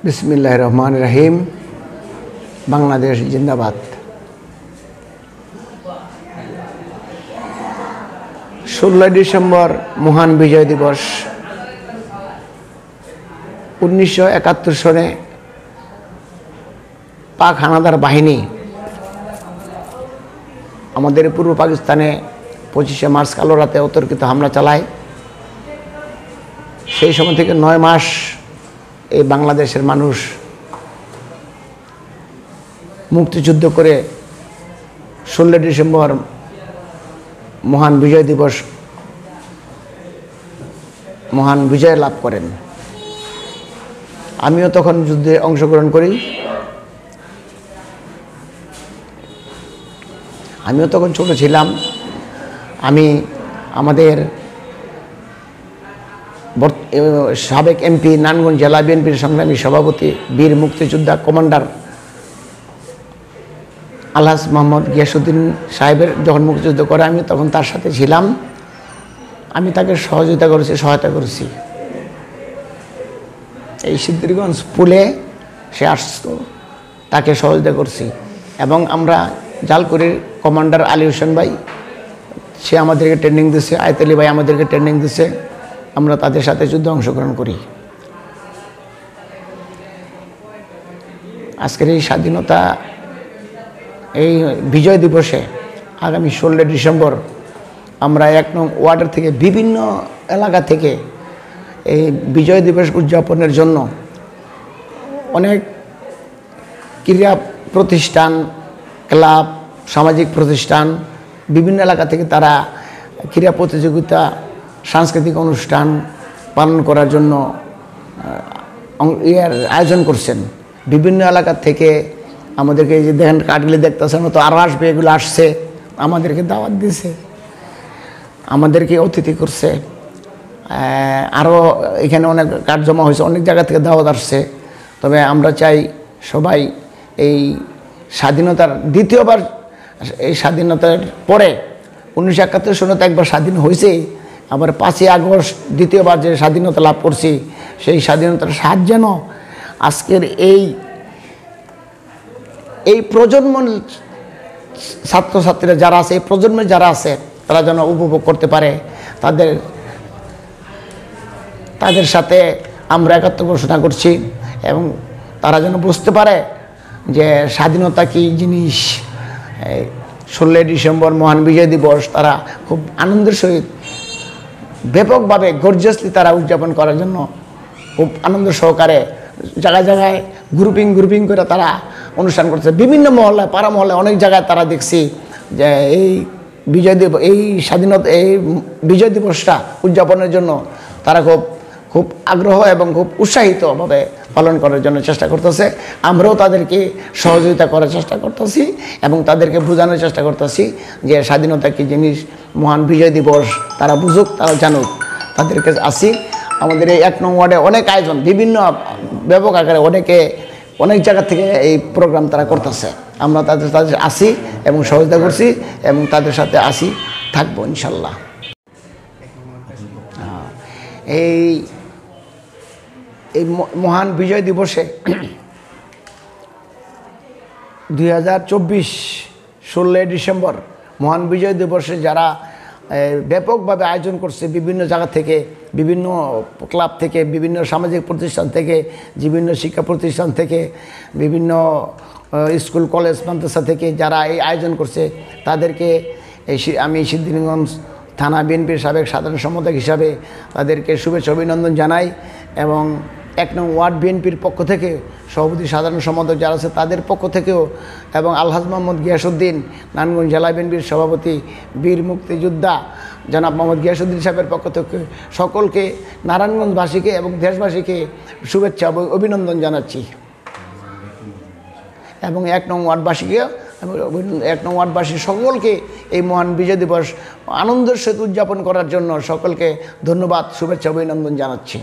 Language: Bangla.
বিসমিল্লাহির রহমানির রহিম। বাংলাদেশ জিন্দাবাদ। 16 ডিসেম্বর মহান বিজয় দিবস। 1971 সনে পাক হানাদার বাহিনী আমাদের পূর্ব পাকিস্তানে 25শে মার্চ কালো রাতে অতর্কিত হামলা চালায়। সেই সময় থেকে 9 মাস এই বাংলাদেশের মানুষ মুক্তিযুদ্ধ করে 16 ডিসেম্বর মহান বিজয় দিবস মহান বিজয় লাভ করেন। আমিও তখন যুদ্ধে অংশগ্রহণ করি। আমিও তখন ছোট ছিলাম। আমি আমাদের সাবেক এমপি, নারায়ণগঞ্জ জেলা বিএনপির সংগ্রামী সভাপতি, বীর মুক্তিযোদ্ধা কমান্ডার আলহাজ মোহাম্মদ গিয়াসউদ্দিন সাহেবের যখন মুক্তিযুদ্ধ করে আমি তখন তার সাথে ছিলাম। আমি তাকে সহায়তা করেছি। এই সিদ্ধিরগঞ্জ পুলে সে আসতো, তাকে সহযোগিতা করছি। এবং আমরা জালকুড়ির কমান্ডার আলী হোসেন ভাই, সে আমাদেরকে ট্রেনিং দিচ্ছে, আয়ত আলী ভাই আমাদেরকে ট্রেনিং দিচ্ছে। আমরা তাদের সাথে যুদ্ধে অংশগ্রহণ করি। আজকের এই স্বাধীনতা, এই বিজয় দিবসে আগামী 16 ডিসেম্বর আমরা 1 নং ওয়ার্ডের থেকে বিভিন্ন এলাকা থেকে এই বিজয় দিবস উদযাপনের জন্য অনেক ক্রীড়া প্রতিষ্ঠান, ক্লাব, সামাজিক প্রতিষ্ঠান, বিভিন্ন এলাকা থেকে তারা ক্রীড়া প্রতিযোগিতা, সাংস্কৃতিক অনুষ্ঠান পালন করার জন্য আয়োজন করছেন। বিভিন্ন এলাকা থেকে আমাদেরকে এই যে দেখেন কাঠগুলি দেখতেছেন, তো আরও আসবে, এগুলো আসছে, আমাদেরকে দাওয়াত দিয়েছে, আমাদেরকে অতিথি করছে। আরও এখানে অনেক কাঠ জমা হয়েছে, অনেক জায়গা থেকে দাওয়াত আসছে। তবে আমরা চাই সবাই এই স্বাধীনতার দ্বিতীয়বার, এই স্বাধীনতার পরে 1971 সনে তো একবার স্বাধীন হয়েছে, আবার 5ই আগস্ট দ্বিতীয়বার যে স্বাধীনতা লাভ করছি, সেই স্বাধীনতার স্বাদ যেন আজকের এই প্রজন্ম ছাত্রছাত্রীরা যারা আছে, এই প্রজন্মের যারা আছে, তারা যেন উপভোগ করতে পারে। তাদের সাথে আমরা একাত্ম ঘোষণা করছি এবং তারা যেন বুঝতে পারে যে স্বাধীনতা কী জিনিস। 16 ডিসেম্বর মহান বিজয় দিবস তারা খুব আনন্দের সহিত ব্যাপকভাবে গর্জিয়াসলি তারা উদযাপন করার জন্য খুব আনন্দ সহকারে জায়গায় জায়গায় গ্রুপিং করে তারা অনুষ্ঠান করছে। বিভিন্ন মহল্লায়, পাড়া মহল্লায় অনেক জায়গায় তারা দেখছি যে এই বিজয় দিবসটা উদযাপনের জন্য তারা খুব আগ্রহ এবং খুব উৎসাহিতভাবে পালন করার জন্য চেষ্টা করতেছে। আমরাও তাদেরকে সহযোগিতা করার চেষ্টা করতেছি এবং তাদেরকে বোঝানোর চেষ্টা করতেছি যে স্বাধীনতা কী জিনিস, মহান বিজয় দিবস তারা বুঝুক, তারা জানুক। তাদেরকে আসি। আমাদের এই 1 নং ওয়ার্ডে অনেক আয়োজন, বিভিন্ন ব্যাপক আকারে অনেক জায়গা থেকে এই প্রোগ্রাম তারা করতেছে। আমরা তাদের আসি এবং সহযোগিতা করছি এবং তাদের সাথে আসি, থাকবো ইনশাল্লাহ। এই মহান বিজয় দিবসে 2024 16 ডিসেম্বর মহান বিজয় দিবসে যারা ব্যাপকভাবে আয়োজন করছে, বিভিন্ন জায়গা থেকে, বিভিন্ন ক্লাব থেকে, বিভিন্ন সামাজিক প্রতিষ্ঠান থেকে, বিভিন্ন শিক্ষা প্রতিষ্ঠান থেকে, বিভিন্ন স্কুল কলেজ মাদ্রাসা থেকে যারা এই আয়োজন করছে, তাদেরকে আমি সিদ্ধিরগঞ্জ থানা বিএনপির সাবেক সাধারণ সম্পাদক হিসাবে তাদেরকে শুভেচ্ছা অভিনন্দন জানাই। এবং 1 নং ওয়ার্ড বিএনপির পক্ষ থেকে সভাপতি, সাধারণ সম্পাদক যারা আছে তাদের পক্ষ থেকেও, এবং আলহাজ মোহাম্মদ গিয়াসউদ্দিন নারায়ণগঞ্জ জেলা বিএনপির সভাপতি, বীর মুক্তিযোদ্ধা জনাব মোহাম্মদ গিয়াসউদ্দিন সাহেবের পক্ষ থেকে সকলকে, নারায়ণগঞ্জবাসীকে এবং দেশবাসীকে শুভেচ্ছা এবং অভিনন্দন জানাচ্ছি। এবং 1 নং ওয়ার্ডবাসীকে, 1 নং ওয়ার্ডবাসী সকলকে এই মহান বিজয় দিবস আনন্দের সহিত উদযাপন করার জন্য সকলকে ধন্যবাদ, শুভেচ্ছা অভিনন্দন জানাচ্ছি।